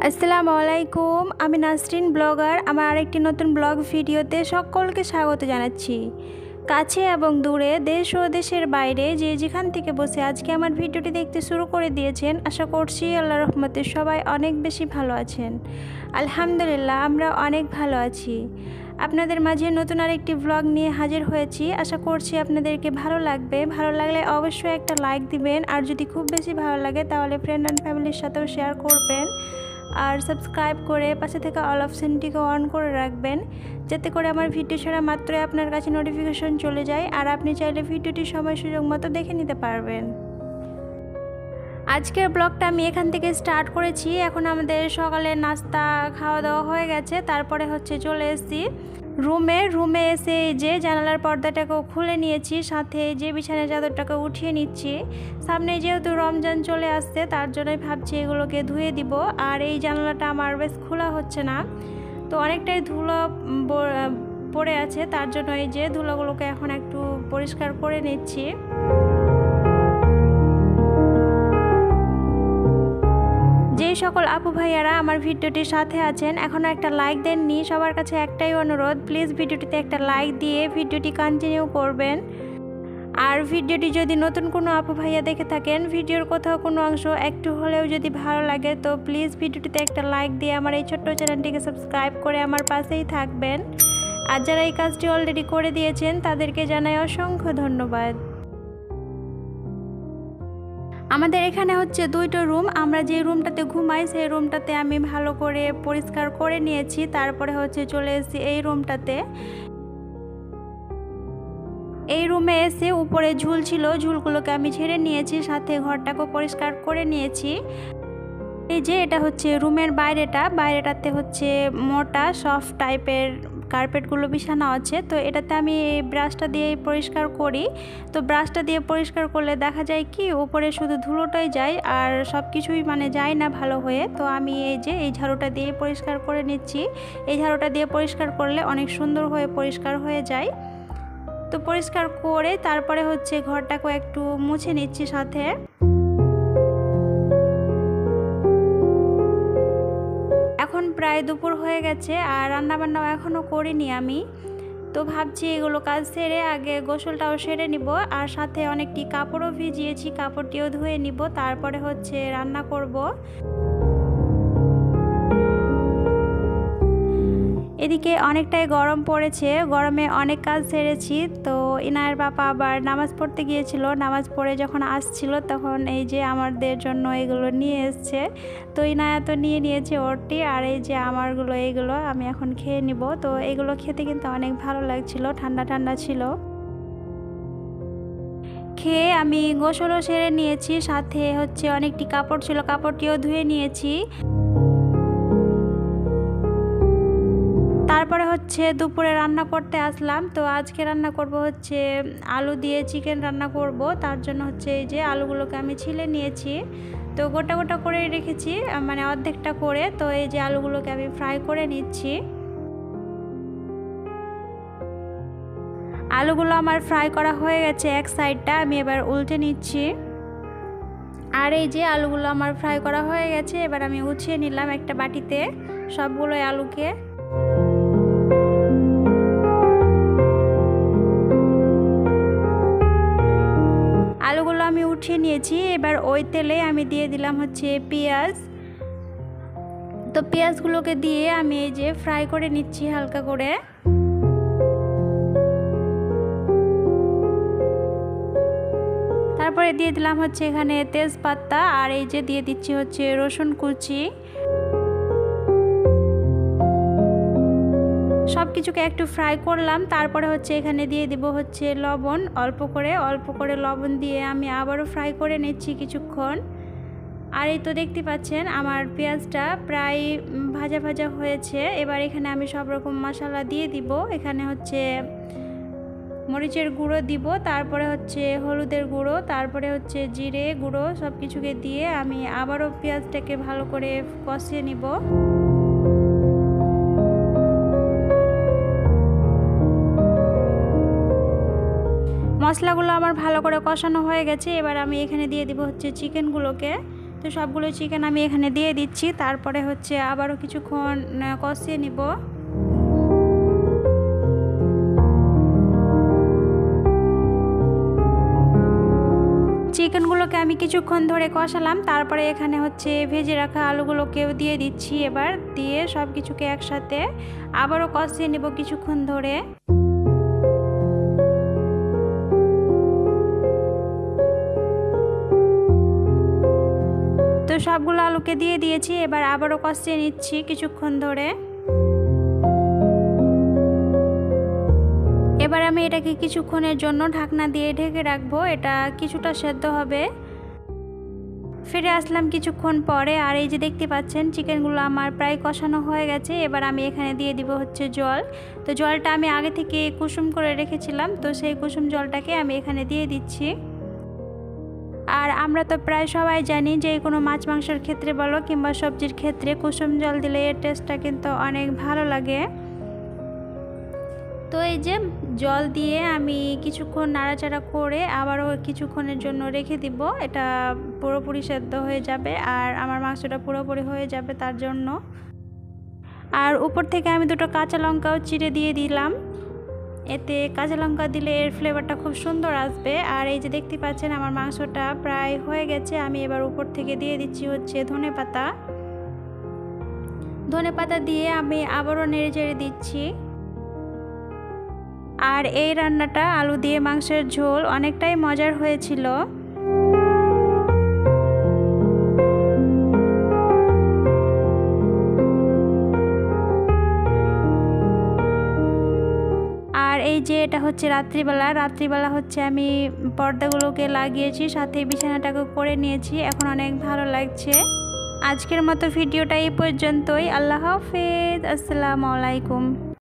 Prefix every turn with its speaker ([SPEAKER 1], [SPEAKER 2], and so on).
[SPEAKER 1] আসসালামু আলাইকুম, আমি নাসরিন ব্লগার। আমার আরেকটি নতুন ব্লগ ভিডিওতে সকলকে স্বাগত জানাচ্ছি। কাছে এবং দূরে, দেশ ও দেশের বাইরে যে যেখান থেকে বসে আজকে আমার ভিডিওটি দেখতে শুরু করে দিয়েছেন, আশা করছি আল্লাহর রহমতে সবাই অনেক বেশি ভালো আছেন। আলহামদুলিল্লাহ, আমরা অনেক ভালো আছি। আপনাদের মাঝে নতুন আরেকটি ব্লগ নিয়ে হাজির হয়েছি। আশা করছি আপনাদেরকে ভালো লাগবে। ভালো লাগলে অবশ্যই একটা লাইক দিবেন, আর যদি খুব বেশি ভালো লাগে তাহলে ফ্রেন্ড অ্যান্ড ফ্যামিলির সাথেও শেয়ার করবেন। আর সাবস্ক্রাইব করে পাশে থেকে অল অপশানটিকে অন করে রাখবেন, যাতে করে আমার ভিডিও ছাড়া মাত্রই আপনার কাছে নোটিফিকেশন চলে যায়, আর আপনি চাইলে ভিডিওটি সময় সুযোগ মতো দেখে নিতে পারবেন। আজকের ব্লগটা আমি এখান থেকে স্টার্ট করেছি। এখন আমাদের সকালে নাস্তা খাওয়া দাওয়া হয়ে গেছে, তারপরে চলে এসেছি রুমে এসে যে জানালার পর্দাটাকেও খুলে নিয়েছি, সাথে যে বিছানার চাদরটাকে উঠিয়ে নিচ্ছি। সামনে যেহেতু রমজান চলে আসছে, তার জন্যই ভাবছি এগুলোকে ধুয়ে দিব। আর এই জানালাটা আমার বেশ খোলা হচ্ছে না, তো অনেকটাই ধুলো পড়ে আছে, তার জন্য এই যে ধুলোগুলোকে এখন একটু পরিষ্কার করে নিচ্ছি। যে সকল আপু ভাইয়ারা আমার ভিডিওটির সাথে আছেন, এখনও একটা লাইক দেননি, সবার কাছে একটাই অনুরোধ, প্লিজ ভিডিওটিতে একটা লাইক দিয়ে ভিডিওটি কন্টিনিউ করবেন। আর ভিডিওটি যদি নতুন কোনো আপু ভাইয়া দেখে থাকেন, ভিডিওর কোথাও কোনো অংশ একটু হলেও যদি ভালো লাগে, তো প্লিজ ভিডিওটিতে একটা লাইক দিয়ে আমার এই ছোট্ট চ্যানেলটিকে সাবস্ক্রাইব করে আমার পাশেই থাকবেন। আর যারা এই কাজটি অলরেডি করে দিয়েছেন, তাদেরকে জানাই অসংখ্য ধন্যবাদ। আমাদের এখানে দুইটা রুম। আমরা যে রুমটাতে ঘুমাই সেই রুমটাতে আমি ভালো করে পরিষ্কার করে নিয়েছি, তারপরে চলে এসেছি এই রুমটাতে। এই রুমে এসে উপরে ঝুল ছিল, ঝুলগুলোকে আমি ঝেড়ে নিয়েছি, সাথে ঘরটাকেও পরিষ্কার করে নিয়েছি। এই যে এটা রুমের বাইরেটাতে মোটা সফট টাইপের কার্পেটগুলো বিছানো আছে, তো এটাতে আমি এই ব্রাশটা দিয়ে পরিষ্কার করি। তো ব্রাশটা দিয়ে পরিষ্কার করলে দেখা যায় কি উপরে শুধু ধুলোটাই যায়, আর সব কিছুই যায় না ভালো হয়ে। তো আমি এই ঝাড়ুটা দিয়ে পরিষ্কার করে নিচ্ছি। এই ঝাড়ুটা দিয়ে পরিষ্কার করলে অনেক সুন্দর হয়ে পরিষ্কার হয়ে যায়। তো পরিষ্কার করে তারপরে ঘরটাকে একটু মুছে নিচ্ছি সাথে। এখন প্রায় দুপুর হয়ে গেছে, আর রান্নাবান্নাও এখনও করিনি আমি। তো ভাবছি এগুলো কাজ সেরে আগে গোসলটাও সেরে নিব, আর সাথে অনেকটি কাপড়ও ভিজিয়েছি, কাপড়টিও ধুয়ে নিব, তারপরে রান্না করব। এদিকে অনেকটাই গরম পড়েছে, গরমে অনেক কাজ সেরেছি। তো ইনায়ের বাবা আবার নামাজ পড়তে গিয়েছিল, নামাজ পড়ে যখন আসছিল তখন এই যে আমাদের জন্য এগুলো নিয়ে এসছে। তো ইনায়া তো নিয়ে নিয়েছে ওরটি, আর এই যে আমারগুলো এইগুলো আমি এখন খেয়ে নিব। তো এগুলো খেতে কিন্তু অনেক ভালো লাগছিল, ঠান্ডা ঠান্ডা ছিল। খেয়ে আমি গোসলও সেরে নিয়েছি, সাথে অনেকটি কাপড় ছিল, কাপড়টিও ধুয়ে নিয়েছি। তারপরে দুপুরে রান্না করতে আসলাম। তো আজকে রান্না করব আলু দিয়ে চিকেন রান্না করব। তার জন্য এই যে আলুগুলোকে আমি ছিলে নিয়েছি, তো গোটা গোটা করে রেখেছি, অর্ধেকটা করে। তো এই যে আলুগুলোকে আমি ফ্রাই করে নিচ্ছি। আলুগুলো আমার ফ্রাই করা হয়ে গেছে এক সাইডটা, আমি এবার উল্টে নিচ্ছি। আর এই যে আলুগুলো আমার ফ্রাই করা হয়ে গেছে, এবার আমি উঠিয়ে নিলাম একটা বাটিতে সবগুলো আলুকে। আলুগুলো আমি উঠিয়ে নিয়েছি, এবার ওই তেলে আমি দিয়ে দিলাম পেঁয়াজ। তো পেঁয়াজগুলোকে দিয়ে আমি এই যে ফ্রাই করে নিচ্ছি হালকা করে। তারপরে দিয়ে দিলাম এখানে তেজপাতা, আর এই যে দিয়ে দিচ্ছি রসুন কুচি। সব কিছুকে একটু ফ্রাই করলাম, তারপরে এখানে দিয়ে দিব লবণ, অল্প করে লবণ দিয়ে আমি আবারও ফ্রাই করে নিচ্ছি কিছুক্ষণ। আর এই তো দেখতে পাচ্ছেন আমার পেঁয়াজটা প্রায় ভাজা ভাজা হয়েছে। এবার এখানে আমি সব রকম মশলা দিয়ে দিব। এখানে মরিচের গুঁড়ো দিব, তারপরে হলুদের গুঁড়ো, তারপরে জিরে গুঁড়ো, সব কিছুকে দিয়ে আমি আবারও পেঁয়াজটাকে ভালো করে কষিয়ে নিব। মশলাগুলো আমার ভালো করে কষানো হয়ে গেছে। এবার আমি এখানে দিয়ে দিব চিকেনগুলোকে। তো সবগুলো চিকেন আমি এখানে দিয়ে দিচ্ছি, তারপরে হচ্ছে আবারও কিছুক্ষণ কষিয়ে নিব। চিকেনগুলোকে আমি কিছুক্ষণ ধরে কষালাম, তারপরে এখানে হচ্ছে ভেজে রাখা আলুগুলোকেও দিয়ে দিচ্ছি। এবার দিয়ে সব কিছুকে একসাথে আবারও কষিয়ে নেব কিছুক্ষণ ধরে। তো সবগুলো আলুকে দিয়ে দিয়েছি, এবার আবারও কষিয়ে নিচ্ছি কিছুক্ষণ ধরে। এবার আমি এটাকে কিছুক্ষণের জন্য ঢাকনা দিয়ে ঢেকে রাখবো, এটা কিছুটা সেদ্ধ হবে। ফিরে আসলাম কিছুক্ষণ পরে, আর এই যে দেখতে পাচ্ছেন চিকেনগুলো আমার প্রায় কষানো হয়ে গেছে। এবার আমি এখানে দিয়ে দিব হচ্ছে জল। তো জলটা আমি আগে থেকে কুসুম করে রেখেছিলাম, তো সেই কুসুম জলটাকে আমি এখানে দিয়ে দিচ্ছি। আর আমরা তো প্রায় সবাই জানি যে কোনো মাছ মাংসের ক্ষেত্রে বলো কিংবা সবজির ক্ষেত্রে কুসুম জল দিলে এর টেস্টটা কিন্তু অনেক ভালো লাগে। তো এই যে জল দিয়ে আমি কিছুক্ষণ নাড়াচাড়া করে আবারও কিছুক্ষণের জন্য রেখে দিব, এটা পুরোপুরি সেদ্ধ হয়ে যাবে আর আমার মাংসটা পুরোপুরি হয়ে যাবে তার জন্য। আর উপর থেকে আমি দুটো কাঁচা লঙ্কাও চিড়ে দিয়ে দিলাম, এতে কাঁচা লঙ্কা দিলে এর ফ্লেভারটা খুব সুন্দর আসবে। আর এই যে দেখতে পাচ্ছেন আমার মাংসটা প্রায় হয়ে গেছে, আমি এবার উপর থেকে দিয়ে দিচ্ছি হচ্ছে ধনেপাতা। ধনেপাতা দিয়ে আমি আবারও নেড়ে চেড়ে দিচ্ছি। আর এই রান্নাটা আলু দিয়ে মাংসের ঝোল অনেকটাই মজার হয়েছিল। আর এই যে এটা হচ্ছে রাত্রিবেলা হচ্ছে আমি পর্দাগুলোকে লাগিয়েছি, সাথে বিছানাটাকে করে নিয়েছি, এখন অনেক ভালো লাগছে। আজকের মতো ভিডিওটা এই পর্যন্তই। আল্লাহ হাফেজ, আসসালামু আলাইকুম।